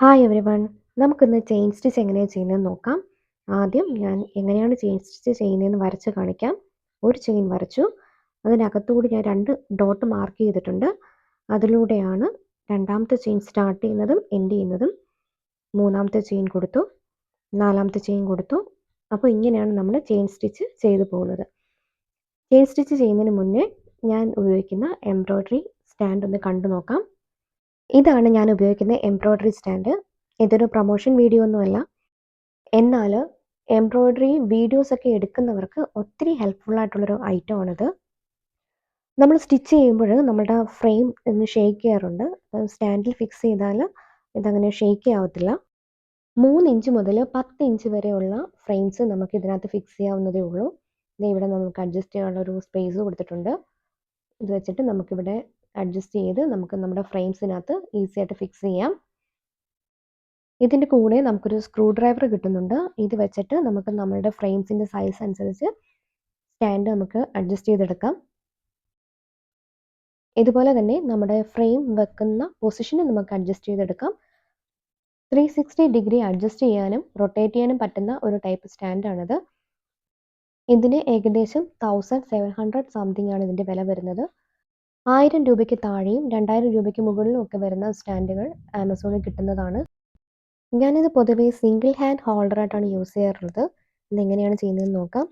Hi everyone. നമുക്കിന്ന് chain stitch എങ്ങനെയാണ് ചെയ്യുന്നതെന്ന് നോക്കാം. ആദ്യം ഞാൻ എങ്ങനെയാണ് ചെയിൻ സ്റ്റിച്ച് ചെയ്യുന്നതെന്ന് വരച്ച് കാണിക്കാം. ഒരു ചെയിൻ വരച്ചു. അതിനകത്തുകൂടി ഞാൻ 2 ഡോട്ട് മാർക്ക് ചെയ്തിട്ടുണ്ട്. അതിലൂടെയാണ് രണ്ടാമത്തെ ചെയിൻ സ്റ്റാർട്ട് ചെയ്യുന്നതും എൻഡ് ചെയ്യുന്നതും. മൂന്നാമത്തെ ചെയിൻ കൊടുത്തു. നാലാമത്തെ ചെയിൻ കൊടുത്തു. അപ്പോൾ ഇങ്ങനെയാണ് നമ്മൾ ചെയിൻ സ്റ്റിച്ച് ചെയ്തു പോകുന്നത്. ചെയിൻ സ്റ്റിച്ച് ചെയ്യുന്നതിന് മുന്നേ ഞാൻ ഉപയോഗിക്കുന്ന എംബ്രോയ്ഡറി സ്റ്റാൻഡ് ഒന്ന് കണ്ടു നോക്കാം. ഇതാണ് ഞാൻ ഉപയോഗിക്കുന്ന എംബ്രോയ്ഡറി സ്റ്റാൻഡ്. ഇതൊരു പ്രൊമോഷൻ വീഡിയോ ഒന്നുമല്ല. എന്നാൽ എംബ്രോയ്ഡറി വീഡിയോസൊക്കെ എടുക്കുന്നവർക്ക് ഒത്തിരി ഹെൽപ്ഫുൾ ആയിട്ടുള്ളൊരു ഐറ്റമാണിത്. നമ്മൾ സ്റ്റിച്ച് ചെയ്യുമ്പോൾ നമ്മുടെ ഫ്രെയിം ഒന്ന് ഷെയ്ക്ക് ചെയ്യാറുണ്ട്. സ്റ്റാൻഡിൽ ഫിക്സ് ചെയ്താൽ ഇതങ്ങനെ ഷെയ്ക്ക് ആവത്തില്ല. 3 ഇഞ്ച് മുതൽ 10 ഇഞ്ച് വരെയുള്ള ഫ്രെയിംസ് നമുക്ക് ഇതിനകത്ത് ഫിക്സ് ചെയ്യാവുന്നതേ ഉള്ളൂ. ഇവിടെ നമുക്ക് അഡ്ജസ്റ്റ് ചെയ്യാനുള്ളൊരു സ്പേസ് കൊടുത്തിട്ടുണ്ട്. ഇത് വെച്ചിട്ട് നമുക്കിവിടെ അഡ്ജസ്റ്റ് ചെയ്ത് നമുക്ക് നമ്മുടെ ഫ്രെയിംസിനകത്ത് ഈസി ആയിട്ട് ഫിക്സ് ചെയ്യാം. ഇതിൻ്റെ കൂടെ നമുക്കൊരു സ്ക്രൂ ഡ്രൈവർ കിട്ടുന്നുണ്ട്. ഇത് വെച്ചിട്ട് നമുക്ക് നമ്മളുടെ ഫ്രെയിംസിൻ്റെ സൈസ് അനുസരിച്ച് സ്റ്റാൻഡ് നമുക്ക് അഡ്ജസ്റ്റ് ചെയ്തെടുക്കാം. ഇതുപോലെ തന്നെ നമ്മുടെ ഫ്രെയിം വെക്കുന്ന പൊസിഷന് നമുക്ക് അഡ്ജസ്റ്റ് ചെയ്തെടുക്കാം. 360 ഡിഗ്രി അഡ്ജസ്റ്റ് ചെയ്യാനും റൊട്ടേറ്റ് ചെയ്യാനും പറ്റുന്ന ഒരു ടൈപ്പ് സ്റ്റാൻഡാണിത്. ഇതിന് ഏകദേശം 1700 സംതിങ് ആണ് ഇതിൻ്റെ വില വരുന്നത്. 1000 രൂപയ്ക്ക് താഴെയും 2000 രൂപയ്ക്ക് മുകളിലും ഒക്കെ വരുന്ന സ്റ്റാൻഡുകൾ ആമസോണിൽ കിട്ടുന്നതാണ്. ഞാനിത് പൊതുവേ സിംഗിൾ ഹാൻഡ് ഹോൾഡറായിട്ടാണ് യൂസ് ചെയ്യാറുള്ളത്. ഇതെങ്ങനെയാണ് ചെയ്യുന്നതെന്ന് നോക്കാം.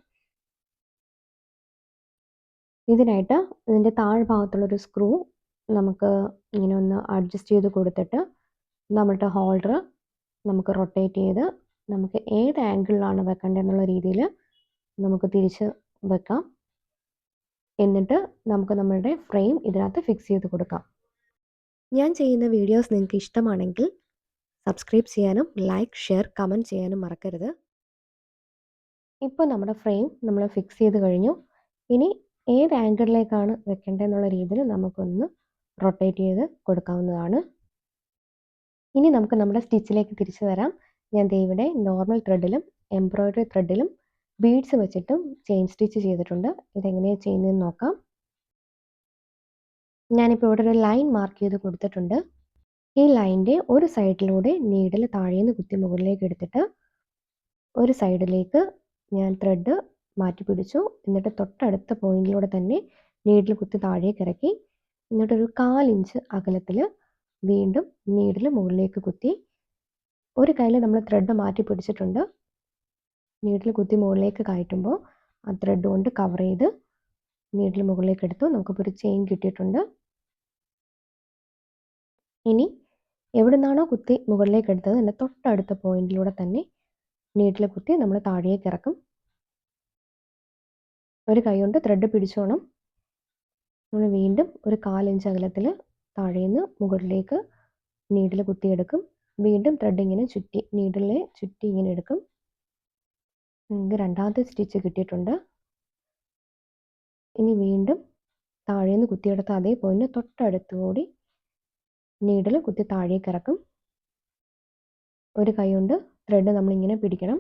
ഇതിനായിട്ട് ഇതിൻ്റെ താഴ്ഭാഗത്തുള്ളൊരു സ്ക്രൂ നമുക്ക് ഇങ്ങനെ ഒന്ന് അഡ്ജസ്റ്റ് ചെയ്ത് കൊടുത്തിട്ട് നമ്മളുടെ ഹോൾഡർ നമുക്ക് റൊട്ടേറ്റ് ചെയ്ത് നമുക്ക് ഏത് ആംഗിളിലാണ് വെക്കേണ്ടതെന്നുള്ള രീതിയിൽ നമുക്ക് തിരിച്ച് വെക്കാം. എന്നിട്ട് നമുക്ക് നമ്മളുടെ ഫ്രെയിം ഇതിനകത്ത് ഫിക്സ് ചെയ്ത് കൊടുക്കാം. ഞാൻ ചെയ്യുന്ന വീഡിയോസ് നിങ്ങൾക്ക് ഇഷ്ടമാണെങ്കിൽ സബ്സ്ക്രൈബ് ചെയ്യാനും ലൈക്ക്, ഷെയർ, കമൻറ്റ് ചെയ്യാനും മറക്കരുത്. ഇപ്പോൾ നമ്മുടെ ഫ്രെയിം നമ്മൾ ഫിക്സ് ചെയ്ത് കഴിഞ്ഞു. ഇനി ഏത് ആംഗിളിലേക്കാണ് വെക്കേണ്ടതെന്നുള്ള രീതിയിൽ നമുക്കൊന്ന് റൊട്ടേറ്റ് ചെയ്ത് കൊടുക്കാവുന്നതാണ്. ഇനി നമുക്ക് നമ്മുടെ സ്റ്റിച്ചിലേക്ക് തിരിച്ചു വരാം. ഞാൻ ദേ ഇവിടെ നോർമൽ ത്രെഡിലും എംബ്രോയ്ഡറി ത്രെഡിലും ബീഡ്സ് വെച്ചിട്ടും ചെയിൻ സ്റ്റിച്ച് ചെയ്തിട്ടുണ്ട്. ഇതെങ്ങനെയാണ് ചെയ്യുന്നതെന്ന് നോക്കാം. ഞാനിപ്പോൾ ഇവിടെ ഒരു ലൈൻ മാർക്ക് ചെയ്ത് കൊടുത്തിട്ടുണ്ട്. ഈ ലൈനിൻ്റെ ഒരു സൈഡിലൂടെ നീഡിൽ താഴേന്ന് കുത്തി മുകളിലേക്ക് എടുത്തിട്ട് ഒരു സൈഡിലേക്ക് ഞാൻ ത്രെഡ് മാറ്റി പിടിച്ചു. എന്നിട്ട് തൊട്ടടുത്ത പോയിന്റിലൂടെ തന്നെ നീഡിൽ കുത്തി താഴേക്ക് ഇറക്കി. എന്നിട്ടൊരു 1/4 ഇഞ്ച് അകലത്തിൽ വീണ്ടും നീഡിൽ മുകളിലേക്ക് കുത്തി. ഒരു കയ്യിൽ നമ്മൾ ത്രെഡ് മാറ്റി പിടിച്ചിട്ടുണ്ട്. നീഡിൽ കുത്തി മുകളിലേക്ക് കയറ്റുമ്പോൾ ആ ത്രെഡ് കൊണ്ട് കവർ ചെയ്ത് നീഡിൽ മുകളിലേക്ക് എടുത്തു. നമുക്കിപ്പോൾ ഒരു ചെയിൻ കിട്ടിയിട്ടുണ്ട്. ഇനി എവിടെ നിന്നാണോ കുത്തി മുകളിലേക്ക് എടുത്തത് അതിൻ്റെ തൊട്ടടുത്ത പോയിന്റിലൂടെ തന്നെ നീഡിൽ കുത്തി നമ്മൾ താഴേക്ക് ഇറക്കും. ഒരു കൈ കൊണ്ട് ത്രെഡ് പിടിച്ചോണം. നമ്മൾ വീണ്ടും ഒരു 1/4 ഇഞ്ച് അകലത്തിൽ താഴേന്ന് മുകളിലേക്ക് നീഡിൽ കുത്തിയെടുക്കും. വീണ്ടും ത്രെഡ് ഇങ്ങനെ ചുറ്റി നീഡിലെ ചുറ്റി ഇങ്ങനെ എടുക്കും. നമുക്ക് രണ്ടാമത്തെ സ്റ്റിച്ച് കിട്ടിയിട്ടുണ്ട്. ഇനി വീണ്ടും താഴേന്ന് കുത്തിയെടുത്ത അതേ പോയിന്റ് തൊട്ടടുത്ത് കൂടി നീഡിൽ കുത്തി താഴേക്ക് ഇറക്കും. ഒരു കൈ കൊണ്ട് ത്രെഡ് നമ്മളിങ്ങനെ പിടിക്കണം.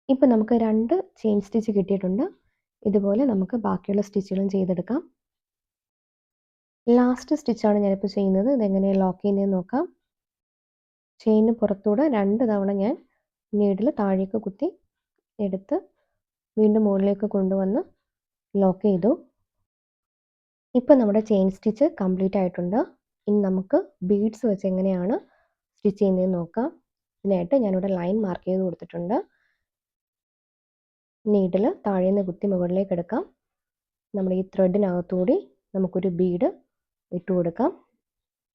ഇപ്പം നമുക്ക് 2 ചെയിൻ സ്റ്റിച്ച് കിട്ടിയിട്ടുണ്ട്. ഇതുപോലെ നമുക്ക് ബാക്കിയുള്ള സ്റ്റിച്ചുകളും ചെയ്തെടുക്കാം. ലാസ്റ്റ് സ്റ്റിച്ചാണ് ഞാനിപ്പോൾ ചെയ്യുന്നത്. ഇതെങ്ങനെയാണ് ലോക്ക് ചെയ്യുന്നതെന്ന് നോക്കാം. ചെയിന് പുറത്തൂടെ 2 തവണ ഞാൻ നീഡിൽ താഴേക്ക് കുത്തി എടുത്ത് വീണ്ടും മുകളിലേക്ക് കൊണ്ടുവന്ന് ലോക്ക് ചെയ്തു. ഇപ്പം നമ്മുടെ ചെയിൻ സ്റ്റിച്ച് കംപ്ലീറ്റ് ആയിട്ടുണ്ട്. ഇനി നമുക്ക് ബീഡ്സ് വെച്ച് എങ്ങനെയാണ് സ്റ്റിച്ച് ചെയ്യുന്നതെന്ന് നോക്കാം. ഇതിനായിട്ട് ഞാനിവിടെ ലൈൻ മാർക്ക് ചെയ്ത് കൊടുത്തിട്ടുണ്ട്. നീഡിൽ താഴേന്ന് കുത്തി മുകളിലേക്ക് എടുക്കാം. നമ്മുടെ ഈ ത്രെഡിനകത്തുകൂടി നമുക്കൊരു ബീഡ് ഇട്ട് കൊടുക്കാം.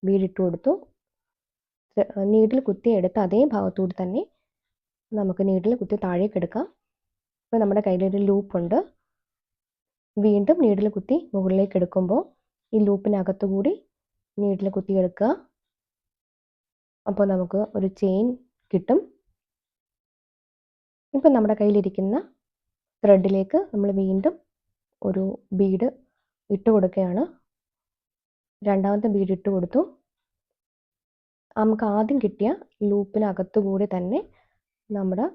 ബീഡ് ഇട്ട് കൊടുത്തു. നീഡിൽ കുത്തി എടുത്ത് അതേ ഭാഗത്തുകൂടി തന്നെ നമുക്ക് നീഡിൽ കുത്തി താഴേക്ക് എടുക്കാം. ഇപ്പോൾ നമ്മുടെ കയ്യിലൊരു ലൂപ്പുണ്ട്. വീണ്ടും നീഡിൽ കുത്തി മുകളിലേക്ക് എടുക്കുമ്പോൾ ഈ ലൂപ്പിനകത്തു കൂടി നീഡിൽ കുത്തി എടുക്കുക. അപ്പോൾ നമുക്ക് ഒരു ചെയിൻ കിട്ടും. ഇപ്പം നമ്മുടെ കയ്യിലിരിക്കുന്ന ത്രെഡിലേക്ക് നമ്മൾ വീണ്ടും ഒരു ബീഡ് ഇട്ട് കൊടുക്കുകയാണ്. രണ്ടാമത്തെ ബീഡ് ഇട്ട് കൊടുത്തു. നമുക്ക് ആദ്യം കിട്ടിയ ലൂപ്പിനകത്തു കൂടി തന്നെ നമ്മുടെ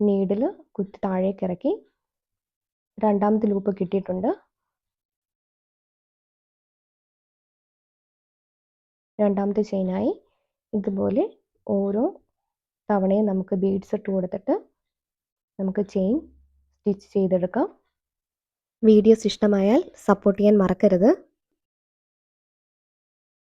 നീഡിൽ കുത്തി താഴേക്ക് ഇറക്കി. രണ്ടാമത്തെ ലൂപ്പ് കിട്ടിയിട്ടുണ്ട്. രണ്ടാമത്തെ ചെയിനായി. ഇതുപോലെ ഓരോ തവണയും നമുക്ക് ബീഡ്സ് ഇട്ട് കൊടുത്തിട്ട് നമുക്ക് ചെയിൻ സ്റ്റിച്ച് ചെയ്തെടുക്കാം. വീഡിയോസ് ഇഷ്ടമായാൽ സപ്പോർട്ട് ചെയ്യാൻ മറക്കരുത്.